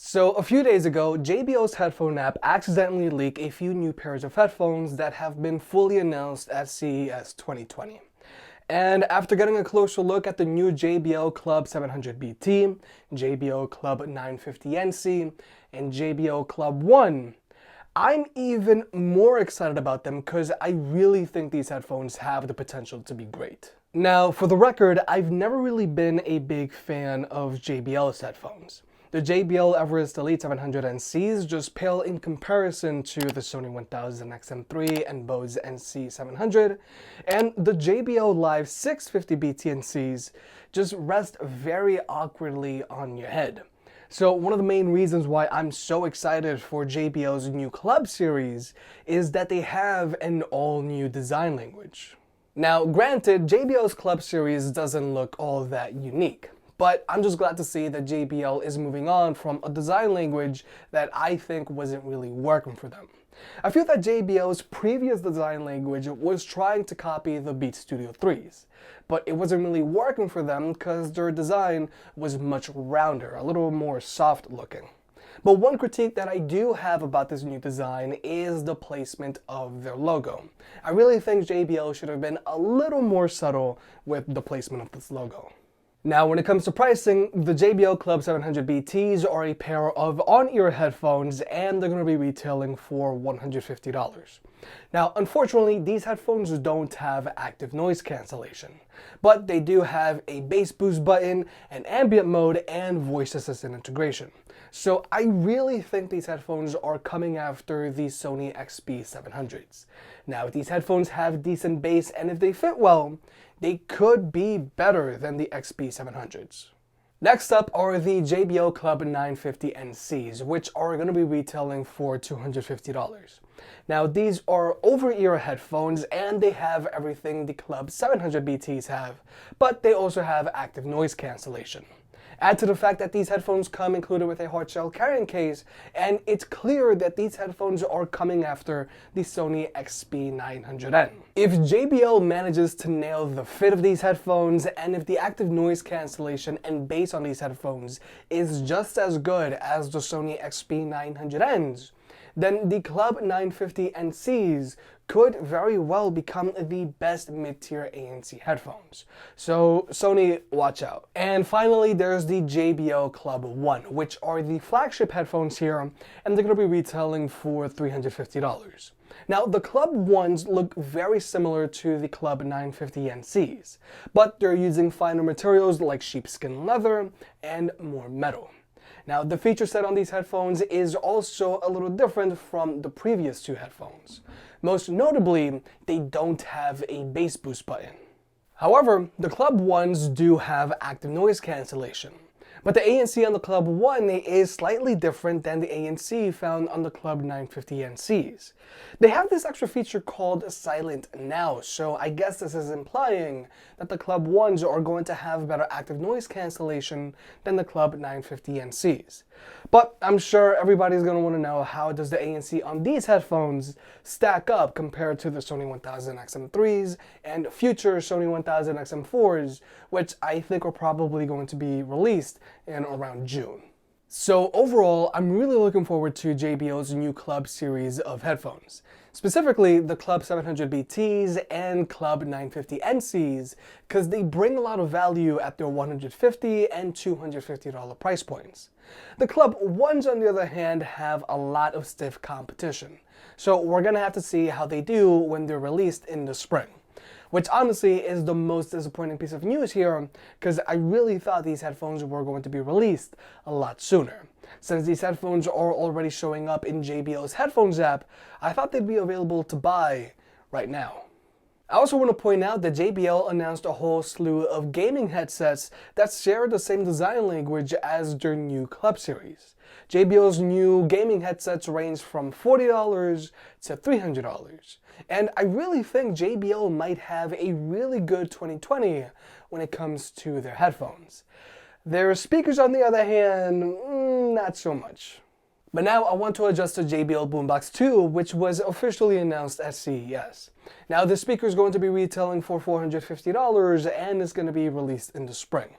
So a few days ago, JBL's headphone app accidentally leaked a few new pairs of headphones that have been fully announced at CES 2020. And after getting a closer look at the new JBL Club 700BT, JBL Club 950NC, and JBL Club One, I'm even more excited about them because I really think these headphones have the potential to be great. Now, for the record, I've never really been a big fan of JBL's headphones. The JBL Everest Elite 700NCs just pale in comparison to the Sony 1000 XM3 and Bose NC700, and the JBL Live 650BT&Cs just rest very awkwardly on your head. So one of the main reasons why I'm so excited for JBL's new Club series is that they have an all-new design language. Now, granted, JBL's Club series doesn't look all that unique, but I'm just glad to see that JBL is moving on from a design language that I think wasn't really working for them. I feel that JBL's previous design language was trying to copy the Beat Studio 3s, but it wasn't really working for them because their design was much rounder, a little more soft looking. But one critique that I do have about this new design is the placement of their logo. I really think JBL should have been a little more subtle with the placement of this logo. Now, when it comes to pricing, the JBL Club 700BTs are a pair of on-ear headphones and they're going to be retailing for $150. Now, unfortunately, these headphones don't have active noise cancellation, but they do have a bass boost button, an ambient mode, and voice assistant integration. So I really think these headphones are coming after the Sony XB700s. Now, if these headphones have decent bass and if they fit well, they could be better than the XB700s. Next up are the JBL Club 950NCs, which are going to be retailing for $250. Now, these are over-ear headphones and they have everything the Club 700BTs have, but they also have active noise cancellation. Add to the fact that these headphones come included with a hard shell carrying case, and it's clear that these headphones are coming after the Sony XB900N. If JBL manages to nail the fit of these headphones, and if the active noise cancellation and bass on these headphones is just as good as the Sony XB900Ns, then the Club 950NCs could very well become the best mid-tier ANC headphones. So Sony, watch out. And finally, there's the JBL Club One, which are the flagship headphones here, and they're going to be retailing for $350. Now, the Club Ones look very similar to the Club 950NCs, but they're using finer materials like sheepskin leather and more metal. Now, the feature set on these headphones is also a little different from the previous two headphones. Most notably, they don't have a bass boost button. However, the Club Ones do have active noise cancellation. But the ANC on the Club One is slightly different than the ANC found on the Club 950NCs. They have this extra feature called Silent Now, so I guess this is implying that the Club Ones are going to have better active noise cancellation than the Club 950NCs. But I'm sure everybody's going to want to know, how does the ANC on these headphones stack up compared to the Sony 1000 XM3s and future Sony 1000 XM4s, which I think are probably going to be released in around June. So overall, I'm really looking forward to JBL's new Club series of headphones, specifically the Club 700BTs and Club 950NCs, because they bring a lot of value at their $150 and $250 price points. The Club Ones, on the other hand, have a lot of stiff competition, so we're going to have to see how they do when they're released in the spring. Which honestly is the most disappointing piece of news here, because I really thought these headphones were going to be released a lot sooner. Since these headphones are already showing up in JBL's Headphones app, I thought they'd be available to buy right now. I also want to point out that JBL announced a whole slew of gaming headsets that share the same design language as their new Club series. JBL's new gaming headsets range from $40 to $300. And I really think JBL might have a really good 2020 when it comes to their headphones. Their speakers, on the other hand, not so much. But now I want to adjust to JBL Boombox 2, which was officially announced at CES. Now this speaker is going to be retailing for $450 and is going to be released in the spring.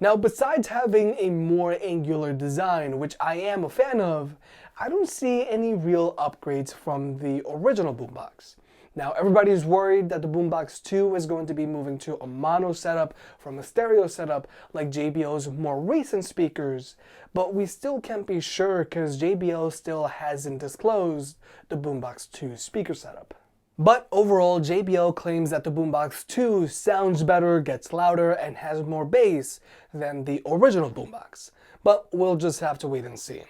Now, besides having a more angular design, which I am a fan of, I don't see any real upgrades from the original boombox. Now, everybody's worried that the Boombox 2 is going to be moving to a mono setup from a stereo setup like JBL's more recent speakers, but we still can't be sure because JBL still hasn't disclosed the Boombox 2 speaker setup. But overall, JBL claims that the Boombox 2 sounds better, gets louder, and has more bass than the original Boombox. But we'll just have to wait and see.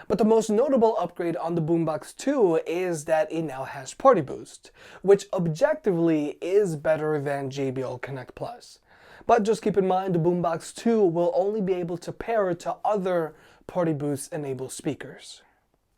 But the most notable upgrade on the Boombox 2 is that it now has Party Boost, which objectively is better than JBL Connect Plus. But just keep in mind the Boombox 2 will only be able to pair to other Party Boost enabled speakers.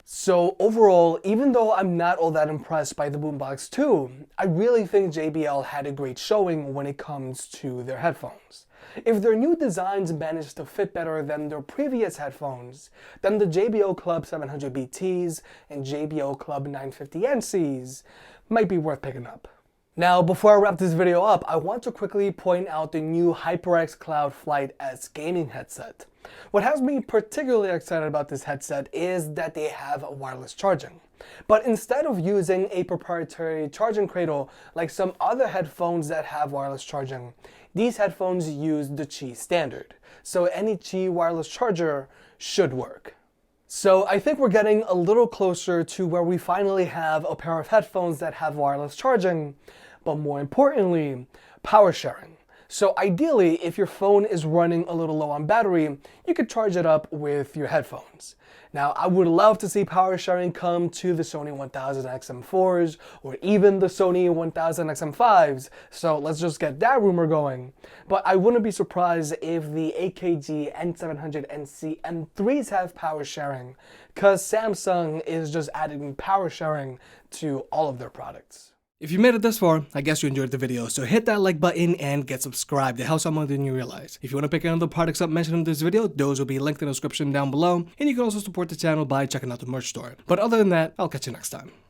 So overall, even though I'm not all that impressed by the Boombox 2, I really think JBL had a great showing when it comes to their headphones. If their new designs manage to fit better than their previous headphones, then the JBL Club 700BTs and JBL Club 950NCs might be worth picking up. Now, before I wrap this video up, I want to quickly point out the new HyperX Cloud Flight S gaming headset. What has me particularly excited about this headset is that they have wireless charging. But instead of using a proprietary charging cradle like some other headphones that have wireless charging, these headphones use the Qi standard. So any Qi wireless charger should work. So I think we're getting a little closer to where we finally have a pair of headphones that have wireless charging, but more importantly, power sharing. So ideally, if your phone is running a little low on battery, you could charge it up with your headphones. Now, I would love to see power sharing come to the Sony 1000 XM4s or even the Sony 1000 XM5s, so let's just get that rumor going. But I wouldn't be surprised if the AKG N700NC M3s have power sharing, because Samsung is just adding power sharing to all of their products. If you made it this far, I guess you enjoyed the video, so hit that like button and get subscribed. It helps out more than you realize. If you want to pick any of the products up mentioned in this video, those will be linked in the description down below, and you can also support the channel by checking out the merch store. But other than that, I'll catch you next time.